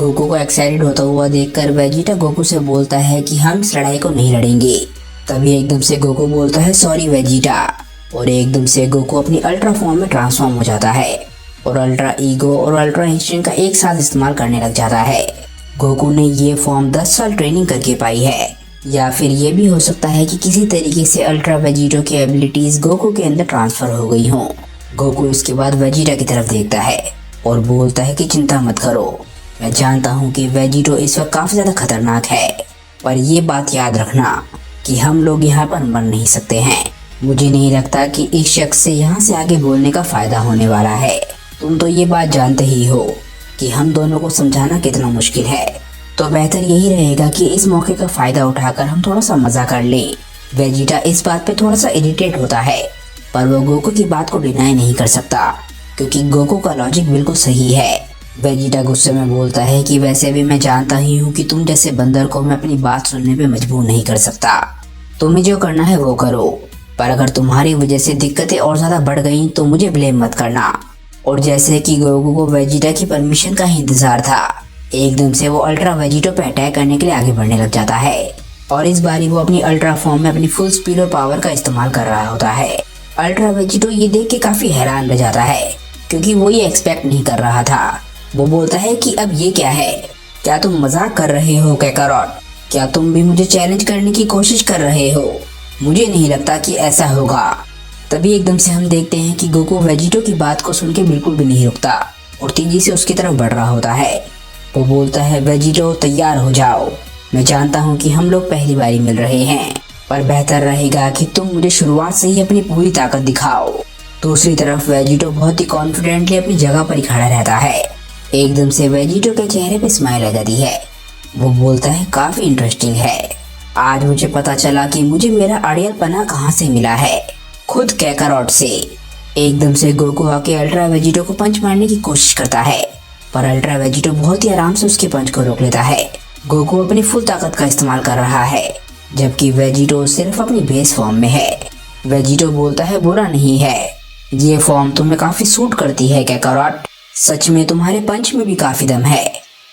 Goku को excited होता हुआ देखकर वेजिटा गोकू से बोलता है कि हम इस लड़ाई को नहीं लड़ेंगे। तभी एकदम से गोकू बोलता है सॉरी वेजिटा, और एकदम से गोकू अपनी अल्ट्रा फॉर्म में ट्रांसफॉर्म हो जाता है और अल्ट्रा ईगो और अल्ट्रा इंस्टिंक्ट का एक साथ इस्तेमाल करने लग जाता है। गोकू ने ये फॉर्म 10 साल ट्रेनिंग करके पाई है, या फिर ये भी हो सकता है कि किसी तरीके से अल्ट्रा वेजिटो की एबिलिटीज गोकू के अंदर ट्रांसफर हो गई हों। गोकू इसके बाद वेजिटा की तरफ देखता है और बोलता है कि चिंता मत करो, मैं जानता हूँ कि वेजिटो इस वक्त काफी ज्यादा खतरनाक है, पर ये बात याद रखना कि हम लोग यहाँ पर मर नहीं सकते हैं। मुझे नहीं लगता कि इस शख्स से यहाँ से आगे बोलने का फायदा होने वाला है। तुम तो ये बात जानते ही हो कि हम दोनों को समझाना कितना मुश्किल है, तो बेहतर यही रहेगा कि इस मौके का फायदा उठाकर हम थोड़ा सा मजा कर लें। वेजिटा इस बात पे थोड़ा सा इरिटेट होता है, पर वो गोकू की बात को डिनाई नहीं कर सकता क्योंकि गोकू का लॉजिक बिल्कुल सही है। वेजिटा गुस्से में बोलता है कि वैसे भी मैं जानता ही हूँ कि तुम जैसे बंदर को मैं अपनी बात सुनने पे मजबूर नहीं कर सकता। तुम्हें जो करना है वो करो, पर अगर तुम्हारी वजह से दिक्कतें और ज्यादा बढ़ गई तो मुझे ब्लेम मत करना। और जैसे कि गोकू को वेजिटा की परमिशन का ही इंतजार था, एकदम से वो अल्ट्रा वेजिटो पे अटैक करने के लिए आगे बढ़ने लग जाता है और इस बारी वो अपनी अल्ट्रा फॉर्म में अपनी फुल स्पीड और पावर का इस्तेमाल कर रहा होता है। अल्ट्रा वेजिटो ये देख के काफी हैरान रह जाता है क्योंकि वो ये एक्सपेक्ट नहीं कर रहा था। वो बोलता है कि अब ये क्या है, क्या तुम मजाक कर रहे हो काकारोट? क्या तुम भी मुझे चैलेंज करने की कोशिश कर रहे हो? मुझे नहीं लगता कि ऐसा होगा। तभी एकदम से हम देखते हैं कि गोकू वेजिटो की बात को सुन के बिल्कुल भी नहीं रुकता और तेजी से उसकी तरफ बढ़ रहा होता है। वो बोलता है वेजिटो तैयार हो जाओ, मैं जानता हूँ कि हम लोग पहली बारी मिल रहे हैं, पर बेहतर रहेगा कि तुम मुझे शुरुआत से ही अपनी पूरी ताकत दिखाओ। दूसरी तरफ वेजिटो बहुत ही कॉन्फिडेंटली अपनी जगह पर ही खड़ा रहता है। एकदम से वेजिटो के चेहरे पे स्माइल आ जाती है। वो बोलता है काफी इंटरेस्टिंग है, आज मुझे पता चला कि मुझे मेरा अड़ियल पना कहाँ से मिला है, खुद काकारोट से। एकदम से गोकू आके अल्ट्रा वेजिटो को पंच मारने की कोशिश करता है, पर अल्ट्रा वेजिटो बहुत ही आराम से उसके पंच को रोक लेता है। गोकू अपनी फुल ताकत का इस्तेमाल कर रहा है, जबकि वेजिटो सिर्फ अपनी बेस फॉर्म में है। वेजिटो बोलता है बुरा नहीं है, ये फॉर्म तुम्हें काफी सूट करती है काकारोट। सच में तुम्हारे पंच में भी काफी दम है,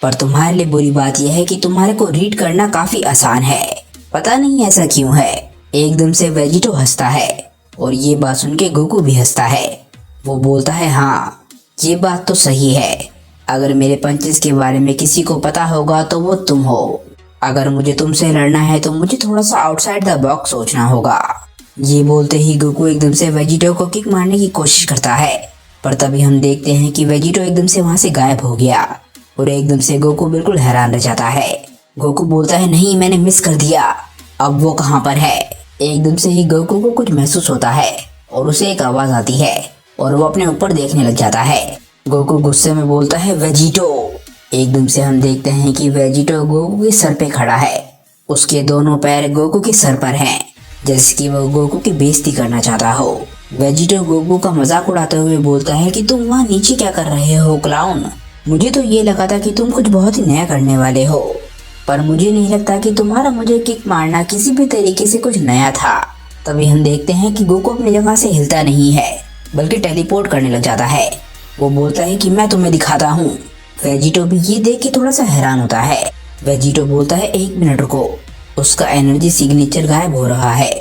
पर तुम्हारे लिए बुरी बात यह है कि तुम्हारे को रीड करना काफी आसान है। पता नहीं ऐसा क्यों है। एकदम से वेजिटो हंसता है और ये बात सुन के गोकू भी हंसता है। वो बोलता है हाँ, ये बात तो सही है, अगर मेरे पंचेस के बारे में किसी को पता होगा तो वो तुम हो। अगर मुझे तुमसे लड़ना है तो मुझे थोड़ा सा आउटसाइड द बॉक्स सोचना होगा। ये बोलते ही गोकू एकदम से वेजिटो को किक मारने की कोशिश करता है, पर तभी हम देखते हैं कि वेजिटो एकदम से वहां से गायब हो गया और एकदम से गोकू बिल्कुल हैरान रह जाता है। गोकू बोलता है नहीं, मैंने मिस कर दिया, अब वो कहाँ पर है? एकदम से ही गोकू को कुछ महसूस होता है और उसे एक आवाज आती है और वो अपने ऊपर देखने लग जाता है। गोकू गुस्से में बोलता है वेजिटो। एकदम से हम देखते हैं कि वेजिटो गोकू के सर पे खड़ा है, उसके दोनों पैर गोकू के सर पर हैं, जैसे कि वो गोकू की बेइज्जती करना चाहता हो। वेजिटो गोकू का मजाक उड़ाते हुए बोलता है कि तुम वहाँ नीचे क्या कर रहे हो क्लाउन? मुझे तो ये लगा था कि तुम कुछ बहुत ही नया करने वाले हो, पर मुझे नहीं लगता कि तुम्हारा मुझे किक मारना किसी भी तरीके से कुछ नया था। तभी हम देखते हैं कि गोकू अपनी जगह से हिलता नहीं है बल्कि टेलीपोर्ट करने लग जाता है। वो बोलता है कि मैं तुम्हें दिखाता हूँ। वेजिटो भी ये देख के थोड़ा सा हैरान होता है। वेजिटो बोलता है 1 मिनट रुको, उसका एनर्जी सिग्नेचर गायब हो रहा है,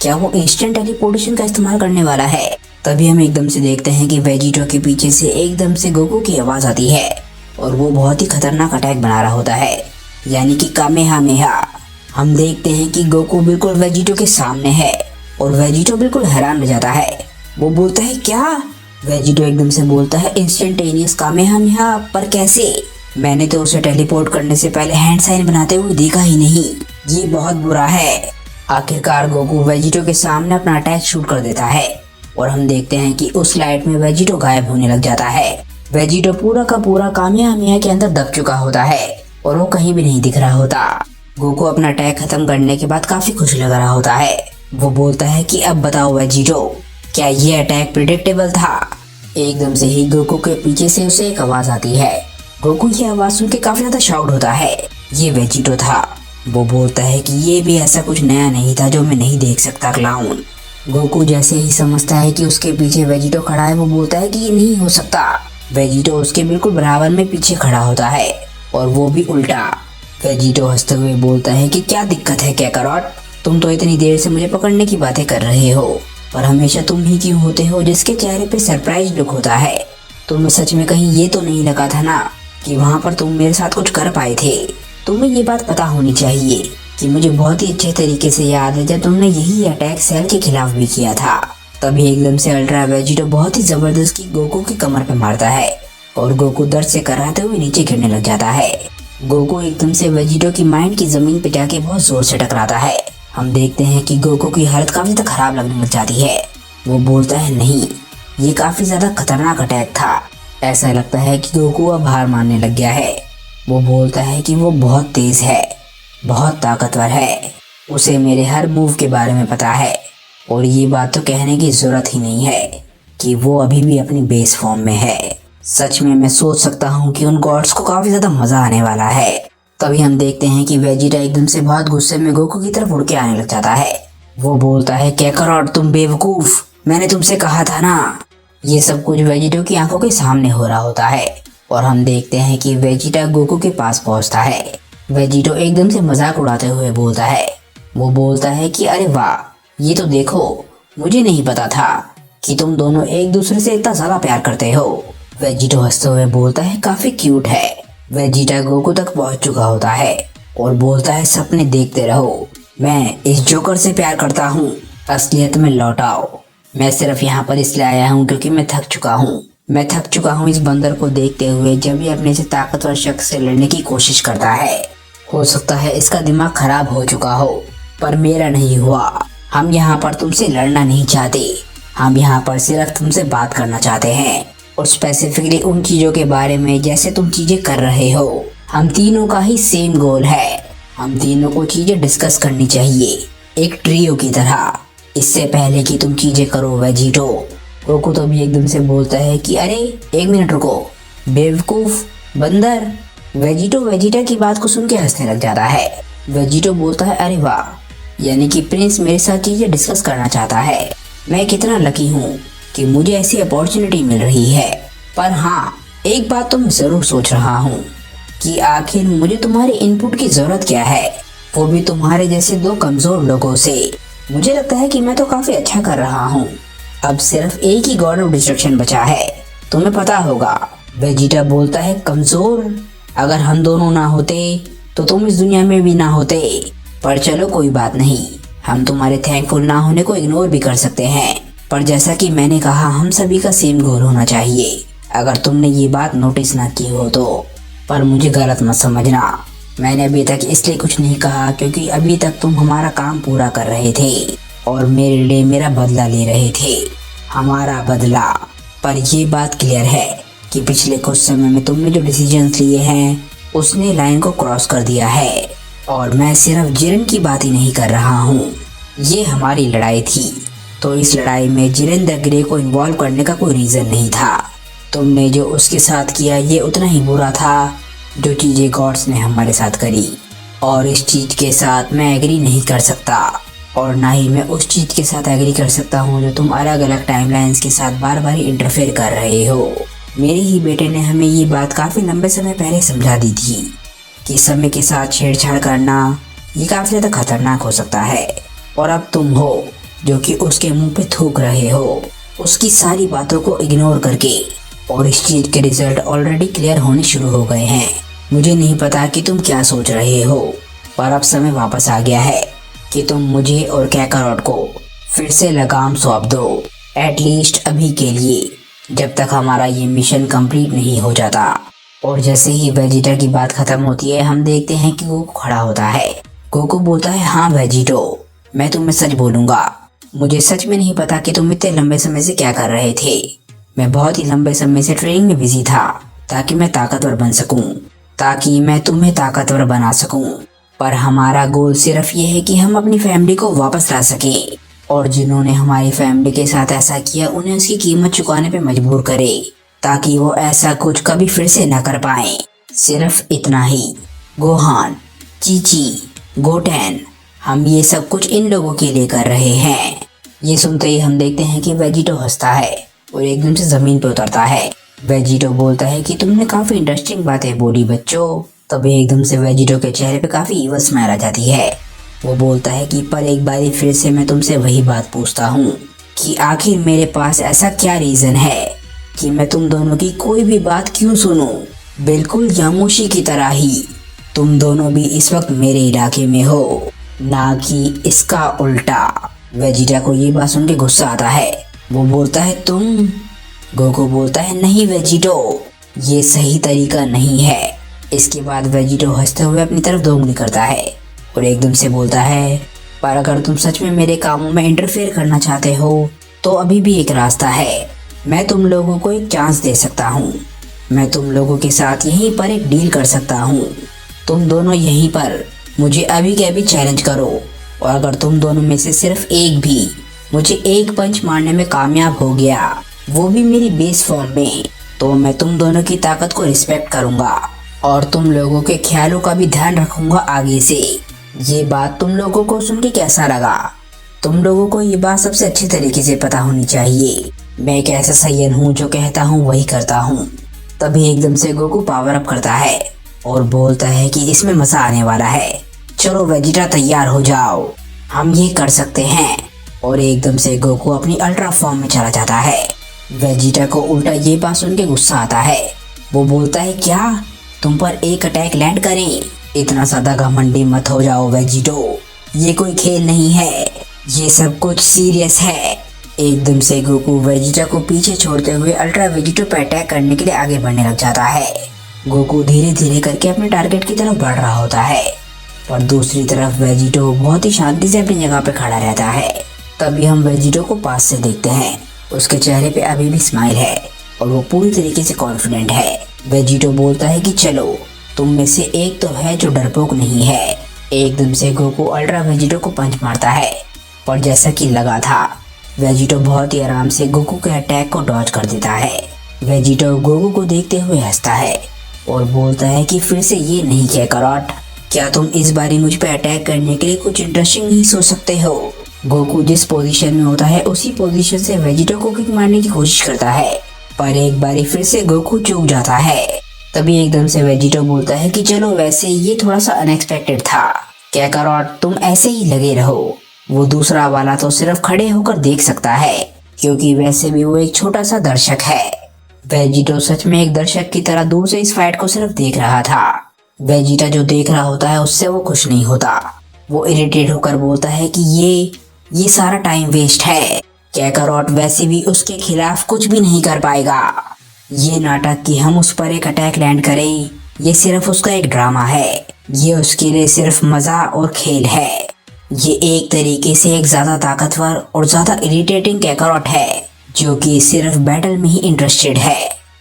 क्या वो इंस्टेंट टेलीपोर्टेशन का इस्तेमाल करने वाला है? तभी हम एकदम से देखते हैं कि वेजिटो के पीछे से एकदम से गोकू की आवाज आती है और वो बहुत ही खतरनाक अटैक बना रहा होता है, यानी कि कामेहामेहा। हम देखते हैं कि गोकू बिल्कुल वेजिटो के सामने है और वेजिटो बिल्कुल हैरान रह जाता है। वो बोलता है क्या? वेजिटो एकदम से बोलता है इंस्टेंटेनियस कामेहामेहा, पर कैसे? मैंने तो उसे टेलीपोर्ट करने से पहले हैंड साइन बनाते हुए देखा ही नहीं, ये बहुत बुरा है। आखिरकार गोकू वेजिटो के सामने अपना अटैक शूट कर देता है और हम देखते हैं कि उस लाइट में वेजिटो गायब होने लग जाता है। वेजिटो पूरा का पूरा कामेहामेहा के अंदर दब चुका होता है और वो कहीं भी नहीं दिख रहा होता। गोकू अपना अटैक खत्म करने के बाद काफी खुश लग रहा होता है। वो बोलता है कि अब बताओ वेजिटो, क्या ये अटैक प्रिडिक्टेबल था? एकदम से ही गोकू के पीछे से उसे एक आवाज आती है। गोकू ये आवाज सुन के काफी ज्यादा शॉक्ड होता है, ये वेजिटो था। वो बोलता है कि ये भी ऐसा कुछ नया नहीं था जो मैं नहीं देख सकता क्लाउन। गोकू जैसे ही समझता है कि उसके पीछे वेजिटो खड़ा है, वो बोलता है कि ये नहीं हो सकता। वेजिटो उसके बिल्कुल बराबर में पीछे खड़ा होता है और वो भी उल्टा। वेजिटो हंसते हुए बोलता है कि क्या दिक्कत है कैकरॉट, तुम तो इतनी देर से मुझे पकड़ने की बातें कर रहे हो, पर हमेशा तुम ही क्यों होते हो जिसके चेहरे पे सरप्राइज लुक होता है। तुम्हें सच में कहीं ये तो नहीं लगा था ना कि वहाँ पर तुम मेरे साथ कुछ कर पाए थे। तुम्हें ये बात पता होनी चाहिए कि मुझे बहुत ही अच्छे तरीके से याद है जब तुमने यही अटैक सेल के खिलाफ भी किया था। तभी एकदम से अल्ट्रा वेजिटो बहुत ही जबरदस्ती गोकू की कमर पे मारता है और गोकू दर्द से कराते हुए नीचे गिरने लग जाता है। गोकू एकदम से वेजिटो की माइंड की जमीन पे जाके बहुत जोर से टकराता है। हम देखते हैं कि गोकू की हालत काफी ज्यादा खराब लगने लग जाती है। वो बोलता है नहीं, ये काफी ज्यादा खतरनाक अटैक था। ऐसा लगता है कि गोकू अब हार मानने लग गया है। वो बोलता है कि वो बहुत तेज है, बहुत ताकतवर है, उसे मेरे हर मूव के बारे में पता है और ये बात तो कहने की जरूरत ही नहीं है कि वो अभी भी अपनी बेस फॉर्म में है। सच में मैं सोच सकता हूँ कि उन गॉड्स को काफी ज्यादा मजा आने वाला है। तभी हम देखते हैं कि वेजिटा एकदम से बहुत गुस्से में गोकू की तरफ उड़ के आने लग जाता है। वो बोलता है कैकरॉट तुम बेवकूफ, मैंने तुमसे कहा था ना। ये सब कुछ वेजिटो की आंखों के सामने हो रहा होता है और हम देखते हैं कि वेजिटा गोकू के पास पहुंचता है। वेजिटो एकदम से मजाक उड़ाते हुए बोलता है, वो बोलता है कि अरे वाह, ये तो देखो, मुझे नहीं पता था कि तुम दोनों एक दूसरे से इतना ज्यादा प्यार करते हो। वेजिटो हंसते हुए बोलता है काफी क्यूट है। वेजिटा गोकू तक पहुंच चुका होता है और बोलता है सपने देखते रहो, मैं इस जोकर से प्यार करता हूँ, असलियत में लौट आओ। मैं सिर्फ यहाँ पर इसलिए आया हूँ क्योंकि मैं थक चुका हूँ इस बंदर को देखते हुए जब ये अपने से ताकतवर शख्स से लड़ने की कोशिश करता है। हो सकता है इसका दिमाग खराब हो चुका हो, पर मेरा नहीं हुआ। हम यहाँ पर तुमसे लड़ना नहीं चाहते, हम यहाँ पर सिर्फ तुमसे बात करना चाहते हैं और स्पेसिफिकली उन चीजों के बारे में जैसे तुम चीजें कर रहे हो। हम तीनों का ही सेम गोल है, हम तीनों को चीजें डिस्कस करनी चाहिए एक ट्रियो की तरह। इससे पहले कि तुम चीजें करो वेजिटो। गोकू तो भी एकदम से बोलता है कि अरे एक मिनट रुको बेवकूफ बंदर। वेजिटो वेजिटा की बात को सुन के हंसने लग जाता है। वेजिटो बोलता है अरे वाह, यानी कि प्रिंस मेरे साथ चीजें डिस्कस करना चाहता है। मैं कितना लकी हूँ कि मुझे ऐसी अपॉर्चुनिटी मिल रही है। पर हाँ, एक बात तो मैं जरूर सोच रहा हूँ कि आखिर मुझे तुम्हारे इनपुट की जरूरत क्या है, वो भी तुम्हारे जैसे दो कमजोर लोगों से। मुझे लगता है कि मैं तो काफी अच्छा कर रहा हूँ। अब सिर्फ एक ही गॉड ऑफ डिस्ट्रक्शन बचा है, तुम्हें पता होगा। वेजिटा बोलता है कमजोर, अगर हम दोनों ना होते तो तुम इस दुनिया में भी ना होते। पर चलो कोई बात नहीं, हम तुम्हारे थैंकफुल ना होने को इग्नोर भी कर सकते हैं। पर जैसा कि मैंने कहा, हम सभी का सेम गोल होना चाहिए, अगर तुमने ये बात नोटिस ना की हो तो। पर मुझे गलत मत समझना, मैंने अभी तक इसलिए कुछ नहीं कहा क्योंकि अभी तक तुम हमारा काम पूरा कर रहे थे और मेरे लिए मेरा बदला ले रहे थे, हमारा बदला। पर ये बात क्लियर है कि पिछले कुछ समय में तुमने जो डिसीजंस लिए हैं उसने लाइन को क्रॉस कर दिया है। और मैं सिर्फ जिरेन की बात ही नहीं कर रहा हूँ, ये हमारी लड़ाई थी, तो इस लड़ाई में जिरेन द ग्रे को इन्वॉल्व करने का कोई रीजन नहीं था। तुमने जो उसके साथ किया ये उतना ही बुरा था जो चीजें गॉड्स ने हमारे साथ करी, और इस चीज के साथ मैं एग्री नहीं कर सकता और ना ही मैं उस चीज के साथ एग्री कर सकता हूँ जो तुम अलग अलग टाइमलाइंस के साथ बार बार इंटरफेयर कर रहे हो। मेरे ही बेटे ने हमें ये बात काफी लंबे समय पहले समझा दी थी कि समय के साथ छेड़छाड़ करना ये काफी ज्यादा खतरनाक हो सकता है, और अब तुम हो जो कि उसके मुंह पे थूक रहे हो उसकी सारी बातों को इग्नोर करके, और इस चीज के रिजल्ट ऑलरेडी क्लियर होने शुरू हो गए हैं। मुझे नहीं पता कि तुम क्या सोच रहे हो, पर अब समय वापस आ गया है कि तुम मुझे और कैकरॉट को फिर से लगाम सौंप दो, एटलीस्ट अभी के लिए, जब तक हमारा ये मिशन कंप्लीट नहीं हो जाता। और जैसे ही वेजिटा की बात खत्म होती है, हम देखते हैं कि गोकू खड़ा होता है। गोकू बोलता है हाँ वेजिटो, मैं तुम्हें सच बोलूंगा, मुझे सच में नहीं पता कि तुम इतने लंबे समय से क्या कर रहे थे। मैं बहुत ही लंबे समय से ट्रेनिंग में बिजी था ताकि मैं ताकतवर बन सकूं, ताकि मैं तुम्हें ताकतवर बना सकूं। पर हमारा गोल सिर्फ ये है कि हम अपनी फैमिली को वापस ला सके, और जिन्होंने हमारी फैमिली के साथ ऐसा किया उन्हें उसकी कीमत चुकाने पे मजबूर करे, ताकि वो ऐसा कुछ कभी फिर से ना कर पाए। सिर्फ इतना ही। गोहान, चीची, गोटेन, हम ये सब कुछ इन लोगों के लिए कर रहे हैं। ये सुनते ही हम देखते हैं कि वेजिटो हंसता है और एकदम से जमीन पर उतरता है। वेजिटो बोलता है कि तुमने काफी इंटरेस्टिंग बातें बोली बच्चों, तभी एकदम से वेजिटो के चेहरे पे काफी ईवल स्माइल आ जाती है। वो बोलता है कि पर एक बारी फिर से मैं तुमसे वही बात पूछता हूँ कि आखिर मेरे पास ऐसा क्या रीजन है कि मैं तुम दोनों की कोई भी बात क्यों सुनूं। बिल्कुल यामोशी की तरह ही तुम दोनों भी इस वक्त मेरे इलाके में हो, ना कि इसका उल्टा। वेजिटा को ये बात सुन के गुस्सा आता है। वो बोलता है तुम। गोकू बोलता है नहीं वेजिटो, ये सही तरीका नहीं है। इसके बाद वेजिटो हंसते हुए अपनी तरफ दो उंगली करता है और एकदम से बोलता है पर अगर तुम सच में मेरे कामों में इंटरफेयर करना चाहते हो तो अभी भी एक रास्ता है। मैं तुम लोगों को एक चांस दे सकता हूँ। मैं तुम लोगों के साथ यहीं पर एक डील कर सकता हूँ। तुम दोनों यहीं पर मुझे अभी के अभी चैलेंज करो और अगर तुम दोनों में से सिर्फ एक भी मुझे एक पंच मारने में कामयाब हो गया, वो भी मेरी बेस फॉर्म में, तो मैं तुम दोनों की ताकत को रिस्पेक्ट करूंगा और तुम लोगों के ख्यालों का भी ध्यान रखूंगा आगे से। ये बात तुम लोगों को सुन के कैसा लगा? तुम लोगों को ये बात सबसे अच्छी तरीके से पता होनी चाहिए। मैं एक ऐसा सैयन हूँ जो कहता हूँ वही करता हूँ। तभी एकदम से गोकू पावर अप करता है और बोलता है कि इसमें मजा आने वाला है। चलो वेजिटा तैयार हो जाओ, हम ये कर सकते हैं। और एकदम से गोकू अपनी अल्ट्रा फॉर्म में चला जाता है। वेजिटा को उल्टा ये बात सुन के गुस्सा आता है। वो बोलता है क्या तुम पर एक अटैक लैंड करें? इतना ज्यादा घमंडी मत हो जाओ वेजिटो, ये कोई खेल नहीं है, ये सब कुछ सीरियस है। एकदम से गोकू वेजिटा को पीछे छोड़ते हुए अल्ट्रा वेजिटो पर अटैक करने के लिए आगे बढ़ने लग जाता है। गोकू धीरे धीरे करके अपने टारगेट की तरफ बढ़ रहा होता है, पर दूसरी तरफ वेजिटो बहुत ही शांति से अपनी जगह पे खड़ा रहता है। तभी हम वेजिटो को पास से देखते हैं। उसके चेहरे पे अभी भी स्माइल है और वो पूरी तरीके से कॉन्फिडेंट है। वेजिटो बोलता है कि चलो तुम में से एक तो है जो डरपोक नहीं है। एकदम से गोकू अल्ट्रा वेजिटो को पंच मारता है, पर जैसा कि लगा था वेजिटो बहुत ही आराम से गोकू के अटैक को डॉज कर देता है। वेजिटो गोकू को देखते हुए हंसता है और बोलता है कि फिर से ये नहीं किया करॉट, क्या तुम इस बारी मुझ पे अटैक करने के लिए कुछ इंटरेस्टिंग नहीं सोच सकते हो? गोकू जिस पोजीशन में होता है उसी पोजीशन से वेजिटो को किक मारने की कोशिश करता है, पर एक बारी फिर से गोकू चूक जाता है। तभी एकदम से वेजिटो बोलता है कि चलो वैसे ये थोड़ा सा अनएक्सपेक्टेड था। क्या करॉट तुम ऐसे ही लगे रहो, वो दूसरा वाला तो सिर्फ खड़े होकर देख सकता है क्योंकि वैसे भी वो एक छोटा सा दर्शक है। वेजिटो सच में एक दर्शक की तरह दूर से इस फाइट को सिर्फ देख रहा था। वेजिटा जो देख रहा होता है उससे वो खुश नहीं होता। वो इरिटेट होकर बोलता है कि ये सारा टाइम वेस्ट है। कैकरॉट वैसे भी उसके खिलाफ कुछ भी नहीं कर पाएगा। ये नाटक कि हम उस पर एक अटैक लैंड करें, ये सिर्फ उसका एक ड्रामा है। ये उसके लिए सिर्फ मजा और खेल है। ये एक तरीके से एक ज्यादा ताकतवर और ज्यादा इरिटेटिंग कैकरॉट है जो कि सिर्फ बैटल में ही इंटरेस्टेड है।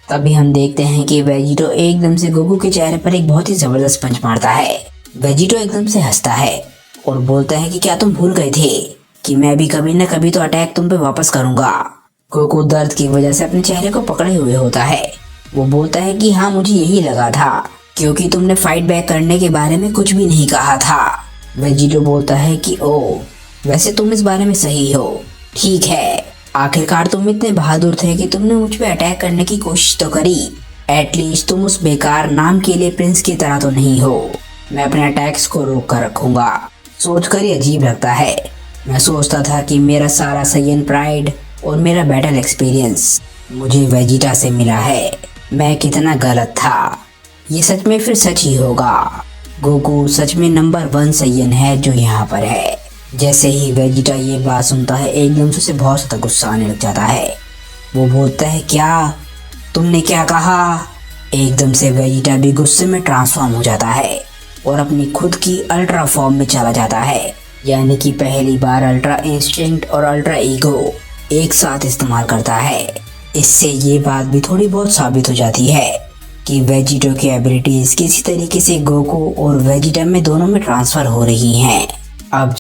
तभी हम देखते हैं कि वेजिटो एकदम से गोकू के चेहरे पर एक बहुत ही जबरदस्त पंच मारता है। वेजिटो एकदम से हंसता है और बोलता है कि क्या तुम भूल गए थे कि मैं भी कभी न कभी तो अटैक तुम पे वापस करूंगा। गोकू दर्द की वजह से अपने चेहरे को पकड़े हुए होता है। वो बोलता है कि हाँ मुझे यही लगा था क्योंकि तुमने फाइट बैक करने के बारे में कुछ भी नहीं कहा था। वेजिटो बोलता है कि ओ वैसे तुम इस बारे में सही हो, ठीक है, आखिरकार तुम इतने बहादुर थे कि तुमने मुझ पे अटैक करने की कोशिश तो करी। एटलीस्ट तुम उस बेकार नाम के लिए प्रिंस की तरह तो नहीं हो। मैं अपने अटैक्स को रोक कर रखूंगा। सोचकर ही अजीब लगता है। मैं सोचता था कि मेरा सारा सैयन प्राइड और मेरा बैटल एक्सपीरियंस मुझे वेजिटा से मिला है। मैं कितना गलत था। ये सच में फिर सच ही होगा। गोकू सच में नंबर 1 सैयन है जो यहाँ पर है। जैसे ही वेजिटा ये बात सुनता है एकदम से उसे बहुत ज्यादा गुस्सा आने लग जाता है। वो बोलता है क्या तुमने क्या कहा? एकदम से वेजिटा भी गुस्से में ट्रांसफॉर्म हो जाता है और अपनी खुद की अल्ट्रा फॉर्म में चला जाता है। यानी कि पहली बार अल्ट्रा इंस्टिंक्ट और अल्ट्रा ईगो एक साथ इस्तेमाल करता है। इससे ये बात भी थोड़ी बहुत साबित हो जाती है कि वेजिटो की एबिलिटीज किसी तरीके से गोकू और वेजिटा में दोनों में ट्रांसफर हो रही हैं। अब